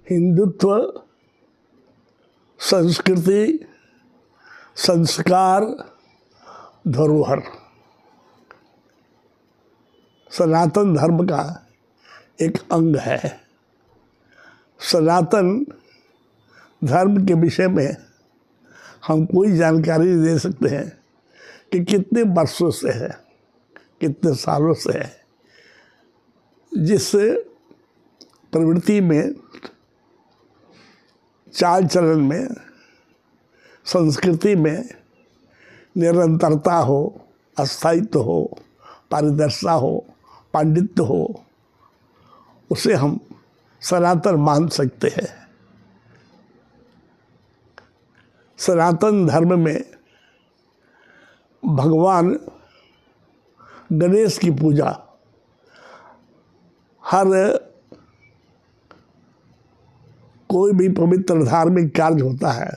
हिंदुत्व, संस्कृति, संस्कार, धरोहर सनातन धर्म का एक अंग है। सनातन धर्म के विषय में हम कोई जानकारी दे सकते हैं कि कितने वर्षों से है, कितने सालों से है, जिस प्रवृत्ति में, चाल चलन में, संस्कृति में निरंतरता हो, अस्थायित्व हो, पारदर्शिता हो, पांडित्य हो, उसे हम सनातन मान सकते हैं। सनातन धर्म में भगवान गणेश की पूजा हर कोई भी पवित्र धार्मिक कार्य होता है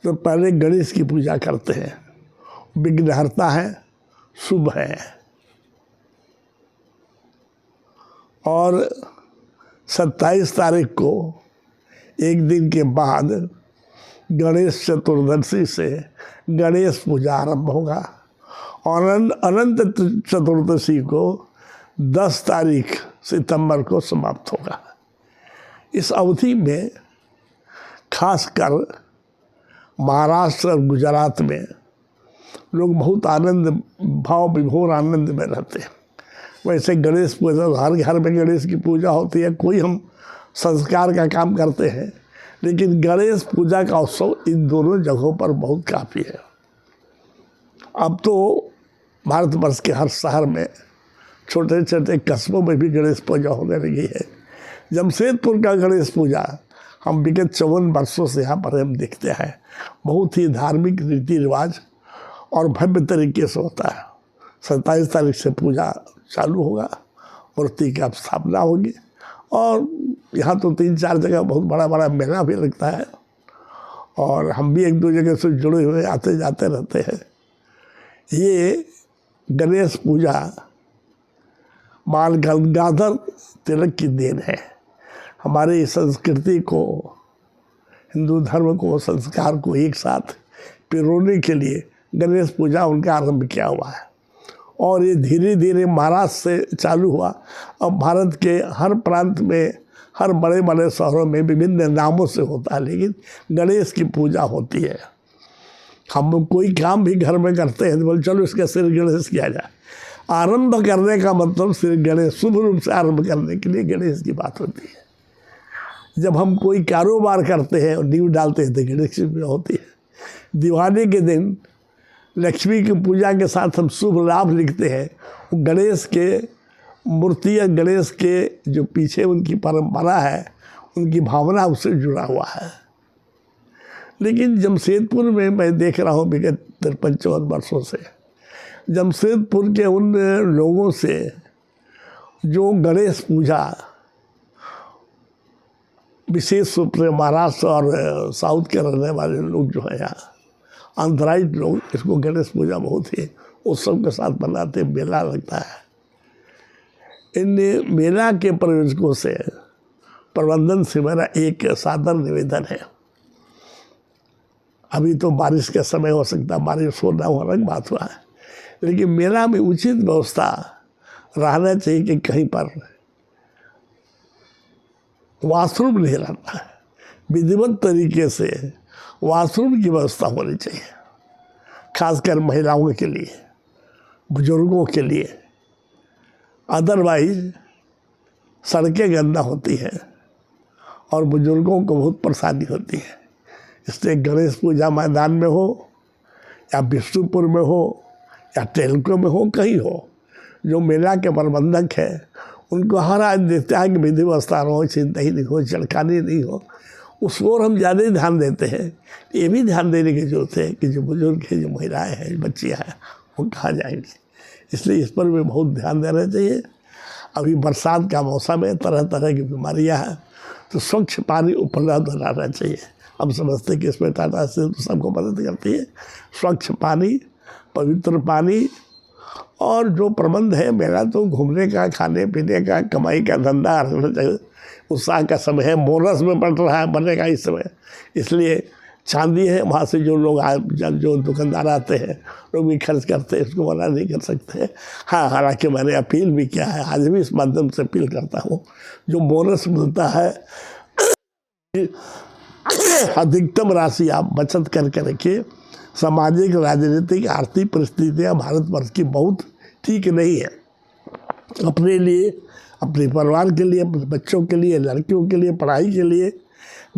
तो पहले गणेश की पूजा करते हैं। विघ्नहर्ता है, शुभ है। और 27 तारीख को एक दिन के बाद गणेश चतुर्दशी से गणेश पूजा आरंभ होगा और अनंत चतुर्दशी को 10 तारीख सितंबर को समाप्त होगा। इस अवधि में खासकर महाराष्ट्र और गुजरात में लोग बहुत आनंद, भाव विभोर आनंद में रहते हैं। वैसे गणेश पूजा, हर घर में गणेश की पूजा होती है, कोई हम संस्कार का काम करते हैं, लेकिन गणेश पूजा का उत्सव इन दोनों जगहों पर बहुत काफ़ी है। अब तो भारतवर्ष के हर शहर में, छोटे छोटे कस्बों में भी गणेश पूजा होने लगी है। जमशेदपुर का गणेश पूजा हम विगत 54 वर्षों से यहाँ पर हम देखते हैं। बहुत ही धार्मिक रीति रिवाज और भव्य तरीके से होता है। 27 तारीख से पूजा चालू होगा, मूर्ति की स्थापना होगी और यहाँ तो 3-4 जगह बहुत बड़ा बड़ा मेला भी लगता है और हम भी 1-2 जगह से जुड़े हुए आते जाते रहते हैं। ये गणेश पूजा बाल गंगाधर तिलक की देन है। हमारी संस्कृति को, हिंदू धर्म को, संस्कार को एक साथ पिरोने के लिए गणेश पूजा उनका आरंभ किया हुआ है और ये धीरे धीरे महाराष्ट्र से चालू हुआ। अब भारत के हर प्रांत में, हर बड़े बड़े शहरों में विभिन्न नामों से होता है, लेकिन गणेश की पूजा होती है। हम कोई काम भी घर में करते हैं तो बोले चलो इसका श्री गणेश किया जाए। आरंभ करने का मतलब श्री गणेश, शुभ रूप से आरंभ करने के लिए गणेश की बात होती है। जब हम कोई कारोबार करते हैं और नींव डालते हैं तो गणेश की पूजा होती है। दिवाली के दिन लक्ष्मी की पूजा के साथ हम शुभ लाभ लिखते हैं। गणेश के मूर्ति या गणेश के जो पीछे उनकी परंपरा है, उनकी भावना उससे जुड़ा हुआ है। लेकिन जमशेदपुर में मैं देख रहा हूँ विगत 53-54 वर्षों से, जमशेदपुर के उन लोगों से जो गणेश पूजा विशेष रूप से महाराष्ट्र और साउथ के रहने वाले लोग जो है यहाँ आंध्राइट लोग, इसको गणेश पूजा बहुत ही उत्सव के साथ मनाते, मेला लगता है। इन मेला के प्रयोजकों से, प्रबंधन से मेरा एक सादर निवेदन है। अभी तो बारिश का समय हो सकता, बारिश होना हो अलग बात हुआ है, लेकिन मेला में उचित व्यवस्था रहना चाहिए कि कहीं पर वॉशरूम नहीं रहता है, विधिवत तरीके से वॉशरूम की व्यवस्था होनी चाहिए, खासकर महिलाओं के लिए, बुजुर्गों के लिए। अदरवाइज सड़कें गंदा होती हैं और बुजुर्गों को बहुत परेशानी होती है। इसलिए गणेश पूजा मैदान में हो या विष्णुपुर में हो या टेलको में हो, कहीं हो, जो मेला के प्रबंधक है उनको हर आज देखता है कि विधि व्यवस्था हो, चिंता ही नहीं हो, छिड़कानी नहीं हो, उस ओर हम ज़्यादा ही ध्यान देते हैं। ये भी ध्यान देने की जरूरत है कि जो बुजुर्ग हैं, जो महिलाएं हैं, बच्चियाँ हैं, वो कहाँ जाएंगी। इसलिए इस पर भी बहुत ध्यान देना चाहिए। अभी बरसात का मौसम है, तरह तरह की बीमारियाँ हैं, तो स्वच्छ पानी उपलब्ध रहना चाहिए। हम समझते हैं कि इसमें टाटा से तो सबको मदद करती है। स्वच्छ पानी, पवित्र पानी और जो प्रबंध है मेरा तो घूमने का, खाने पीने का, कमाई का धंधा उत्साह का समय है। बोनस में बढ़ रहा है, बढ़ेगा इस समय। इसलिए चांदी है, वहाँ से जो लोग जो दुकानदार आते हैं लोग भी खर्च करते हैं, उसको मना नहीं कर सकते। हाँ, हालांकि मैंने अपील भी किया है, आज भी इस माध्यम से अपील करता हूँ, जो बोनस मिलता है अधिकतम राशि आप बचत करके रखिए। सामाजिक, राजनीतिक, आर्थिक परिस्थितियाँ भारतवर्ष की बहुत ठीक नहीं है। अपने लिए, अपने परिवार के लिए, अपने बच्चों के लिए, लड़कियों के लिए, पढ़ाई के लिए,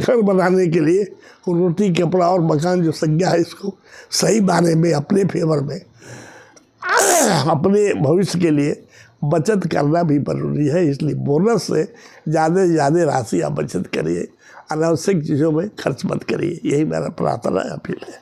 घर बनाने के लिए, रोटी, कपड़ा और मकान जो संज्ञा है, इसको सही माने में अपने फेवर में अपने भविष्य के लिए बचत करना भी जरूरी है। इसलिए बोनस से ज़्यादा राशि आप बचत करिए, अनावश्यक चीज़ों में खर्च मत करिए। यही मेरा प्रार्थना है, अपील है।